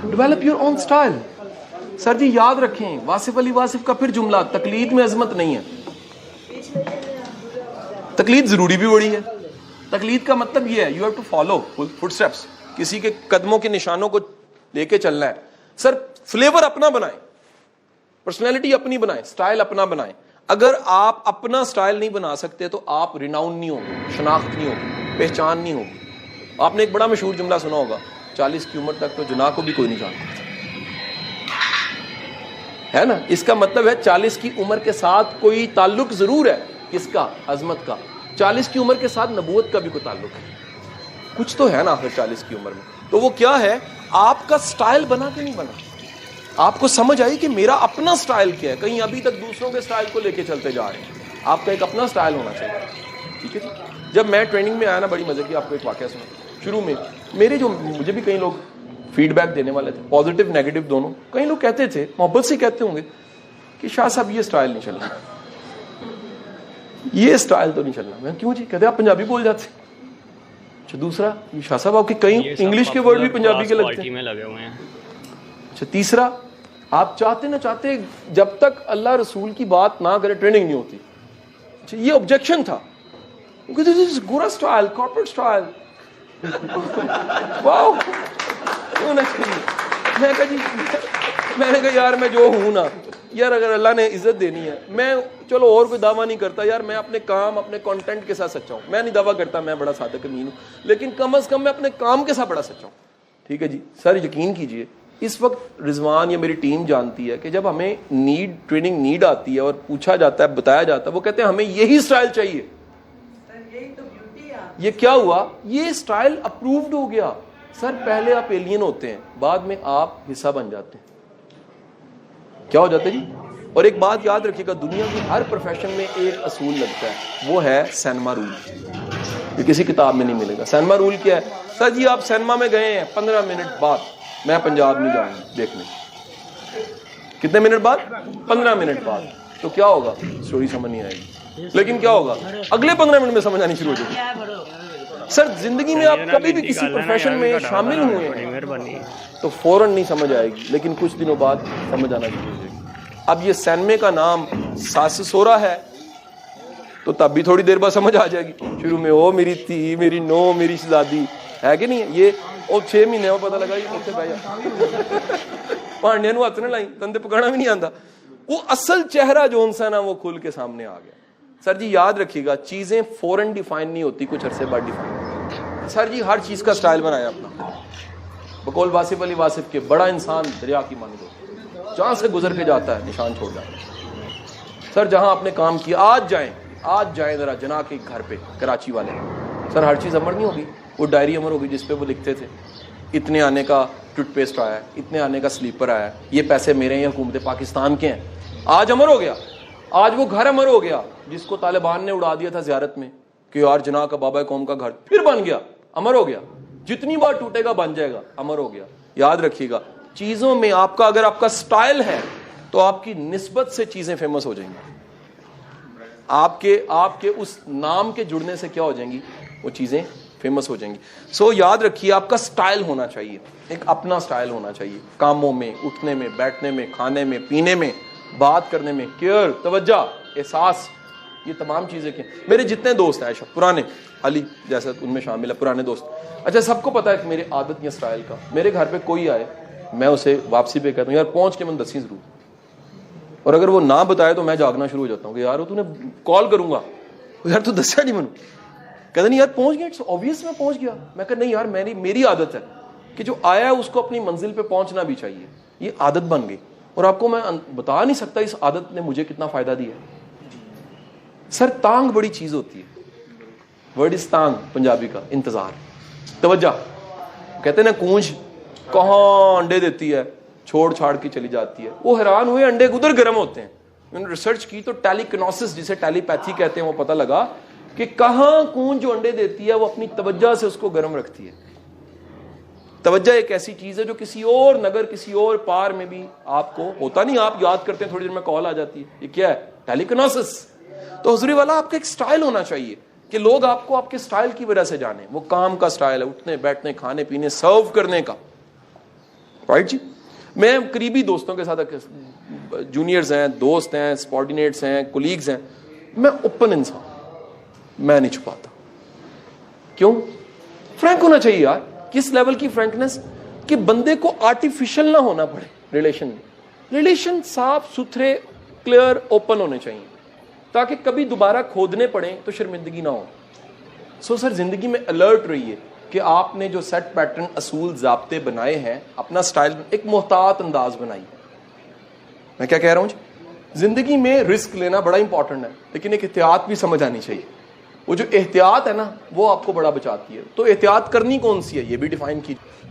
Develop your own style. Sir ji یاد رکھیں واصف علی واصف کا پھر جملہ, تقلید میں عظمت نہیں ہے. تقلید ضروری بھی بڑی ہے. تقلید کا مطلب یہ ہے you have to follow footsteps, کسی کے قدموں کے نشانوں کو لے کے چلنا ہے. سر فلیور اپنا بنائیں, پرسنالٹی اپنی بنائیں, سٹائل اپنا بنائیں. اگر آپ اپنا سٹائل نہیں بنا سکتے تو آپ ریناؤن نہیں ہوگے, شناخت نہیں ہوگی, پہچان نہیں ہوگی. آپ نے ایک بڑا مشہور جملہ سنا ہوگا, 40 کی عمر تک تو جناح کو بھی کوئی نہیں جانتا, ہے نا. اس کا مطلب ہے 40 کی عمر کے ساتھ کوئی تعلق ضرور ہے. کس کا؟ عظمت کا. 40 کی عمر کے ساتھ نبوت کا بھی کوئی تعلق ہے, کچھ تو ہے نا آخر 40 کی عمر میں. تو وہ کیا ہے؟ آپ کا سٹائل بنا کہ نہیں بنا. آپ کو سمجھ آئی کہ میرا اپنا سٹائل کیا ہے. کہیں ابھی تک دوسروں کے سٹائل کو لے کے چلتے جا رہے ہیں. آپ کا ایک اپنا سٹائل ہونا چاہیے. ٹھیک ہے جی. جب میں ٹریننگ میں آیا نا, بڑی مزے کی آپ کو ایک واقعہ سنا. شروع میں میرے جو مجھے بھی کئی لوگ فیڈ بیک دینے والے تھے, پازیٹیو نیگیٹو دونوں. کئی لوگ کہتے تھے, محبت سے کہتے ہوں گے کہ شاہ صاحب یہ سٹائل نہیں چلنا, یہ سٹائل تو نہیں چلنا. میں کیوں جی؟ کہتے آپ پنجابی بول جاتے. اچھا دوسرا, شاہ صاحب آپ کے کئی انگلش کے ورڈ بھی پنجابی کے لگتے ہیں. اچھا تیسرا, آپ چاہتے نہ چاہتے جب تک اللہ رسول کی بات نہ کرے ٹریننگ نہیں ہوتی. اچھا یہ آبجیکشن تھا, گورا سٹائل, کارپوریٹ سٹائل. واو, میں نے کہا یار میں جو ہوں نا یار, اگر اللہ نے عزت دینی ہے, میں چلو اور کوئی دعویٰ نہیں کرتا یار, میں اپنے کام اپنے کانٹینٹ کے ساتھ سچا ہوں. میں نہیں دعویٰ کرتا میں بڑا صادق امین ہوں, لیکن کم از کم میں اپنے کام کے ساتھ بڑا سچا ہوں. ٹھیک ہے جی. سر یقین کیجئے اس وقت رضوان یا میری ٹیم جانتی ہے کہ جب ہمیں ٹریننگ نیڈ آتی ہے اور پوچھا جاتا ہے, بتایا جاتا ہے, وہ کہتے ہیں ہمیں یہی سٹائل چاہیے. یہ کیا ہوا؟ یہ سٹائل اپرووڈ ہو گیا. سر پہلے آپ ایلین ہوتے ہیں, بعد میں آپ حصہ بن جاتے ہیں. کیا ہو جاتے جی؟ اور ایک بات یاد رکھیے گا, دنیا کی ہر پروفیشن میں ایک اصول لگتا ہے, وہ ہے سینما رول. یہ کسی کتاب میں نہیں ملے گا. سینما رول کیا ہے؟ سر جی آپ سینما میں گئے ہیں, 15 منٹ بعد میں پنجاب نہیں جاؤں گا دیکھنے. کتنے منٹ بعد؟ 15 منٹ بعد. تو کیا ہوگا؟ اسٹوری سمجھ نہیں آئے گی. لیکن کیا ہوگا؟ اگلے 15 منٹ میں سمجھ آنی شروع ہو جائے گی. سر زندگی میں آپ کبھی بھی کسی پروفیشن میں شامل ہوئے ہیں تو فوراً نہیں سمجھ آئے گی, لیکن کچھ دنوں بعد سمجھ آنا شروع ہو جائے گی. اب یہ سینمے کا نام ساس سورا ہے تو تب بھی تھوڑی دیر بعد سمجھ آ جائے گی. شروع میں او میری تھی, میری نو, میری شہزادی, ہے کہ نہیں ہے یہ. اور 6 مہینے میں پتہ لگا یہ کتنے بہ جا پانڈیا نو ہاتھ نہ لائی, تندے پکانا بھی نہیں آتا. وہ اصل چہرہ جو سا نا وہ کھل کے سامنے آ گیا. سر جی یاد رکھیے گا, چیزیں فوراً ڈیفائن نہیں ہوتی, کچھ عرصے بعد ڈیفائن ہوتی. سر جی ہر چیز کا سٹائل بنایا اپنا. بقول واصف علی واصف کے, بڑا انسان دریا کی مانند ہوتا ہے, جہاں سے گزر کے جاتا ہے نشان چھوڑ جاتا ہے. سر جہاں آپ نے کام کیا, آج جائیں ذرا جناح کے گھر پہ کراچی والے. سر ہر چیز امر نہیں ہوگی. وہ ڈائری امر ہوگی جس پہ وہ لکھتے تھے اتنے آنے کا ٹوتھ پیسٹ آیا ہے, اتنے آنے کا سلیپر آیا ہے, یہ پیسے میرے ہیں, حکومت پاکستان کے ہیں. آج امر ہو گیا. آج وہ گھر امر ہو گیا جس کو طالبان نے اڑا دیا تھا زیارت میں کہ یار جناح کا بابا قوم کا گھر پھر بن گیا, امر ہو گیا. جتنی بار ٹوٹے گا بن جائے گا, امر ہو گیا. یاد رکھیے گا چیزوں میں آپ کا, اگر آپ کا سٹائل ہے تو آپ کی نسبت سے چیزیں فیمس ہو جائیں گی. آپ کے اس نام کے جڑنے سے کیا ہو جائیں گی, وہ چیزیں فیمس ہو جائیں گی. سو یاد رکھیے آپ کا سٹائل ہونا چاہیے, ایک اپنا سٹائل ہونا چاہیے. کاموں میں, اٹھنے میں, بیٹھنے میں, کھانے میں, پینے میں, بات کرنے میں, کیئر, توجہ, احساس, یہ تمام چیزیں کیا. میرے جتنے دوست ہیں پرانے, علی جیسا ان میں شامل ہے, پرانے دوست. اچھا سب کو پتا ہے کہ میری عادت یا سٹائل کا, میرے گھر پہ کوئی آئے میں اسے واپسی پہ کہتا ہوں یار پہنچ کے میں دسی ضرور, اور اگر وہ نہ بتائے تو میں جاگنا شروع ہو جاتا ہوں کہ یار تو نے کال کروں گا, یار تو دسیا نہیں. کہتے نہیں یار پہنچ گیا, اٹس obvious میں پہنچ گیا. میں کہا نہیں یار میری عادت ہے کہ جو آیا ہے اس کو اپنی منزل پہ پہنچنا بھی چاہیے. یہ عادت بن گئی, اور آپ کو میں بتا نہیں سکتا اس عادت نے مجھے کتنا فائدہ دیا. سر تانگ بڑی چیز ہوتی ہے. ورڈ از تانگ پنجابی کا, انتظار, توجہ. کہتے ہیں نا کونج کہاں انڈے دیتی ہے, چھوڑ چھاڑ کے چلی جاتی ہے. وہ حیران ہوئے انڈے ادھر گرم ہوتے ہیں. میں نے ریسرچ کی تو ٹیلیکنوسس جسے ٹیلی پیتھی کہتے ہیں وہ پتہ لگا کہ کہاں کونج جو انڈے دیتی ہے وہ اپنی توجہ سے اس کو گرم رکھتی ہے. توجہ ایک ایسی چیز ہے جو کسی اور نگر, کسی اور پار میں بھی آپ کو ہوتا نہیں, آپ یاد کرتے ہیں تھوڑی دیر میں کال آ جاتی ہے. یہ کیا ہے؟ ٹیلیکنوسس. تو حضوری والا آپ کا ایک سٹائل ہونا چاہیے کہ لوگ آپ کو آپ کے سٹائل کی وجہ سے جانیں. وہ کام کا سٹائل ہے, اٹھنے بیٹھنے, کھانے پینے, سرو کرنے کا. رائٹ جی. میں قریبی دوستوں کے ساتھ, جونیئرز ہیں, دوست ہیں, سبارڈینیٹس ہیں, کولیگز ہیں, میں اوپن انسان, میں نہیں چھپاتا. کیوں؟ فرینک ہونا چاہیے یار. کس لیول کی فرینکنس کہ بندے کو آرٹیفیشل نہ ہونا پڑے ریلیشن میں. ریلیشن صاف ستھرے, کلیئر, اوپن ہونے چاہیے تاکہ کبھی دوبارہ کھودنے پڑیں تو شرمندگی نہ ہو. سو سر زندگی میں الرٹ رہیے کہ آپ نے جو سیٹ پیٹرن, اصول, ضابطے بنائے ہیں, اپنا سٹائل ایک محتاط انداز بنائیے. میں کیا کہہ رہا ہوں جی, زندگی میں رسک لینا بڑا امپورٹنٹ ہے, لیکن ایک احتیاط بھی سمجھ آنی چاہیے. وہ جو احتیاط ہے نا وہ آپ کو بڑا بچاتی ہے. تو احتیاط کرنی کون سی ہے یہ بھی ڈیفائن کیجیے.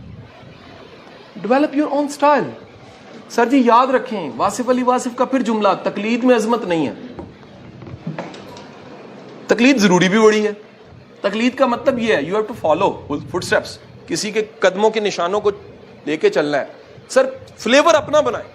Develop your own style. Sir ji یاد رکھیں واصف علی واصف کا پھر جملہ, تقلید میں عظمت نہیں ہے. تقلید ضروری بھی بڑی ہے. تقلید کا مطلب یہ ہے you have to follow footsteps, کسی کے قدموں کے نشانوں کو لے کے چلنا ہے. سر فلیور اپنا بنائیں,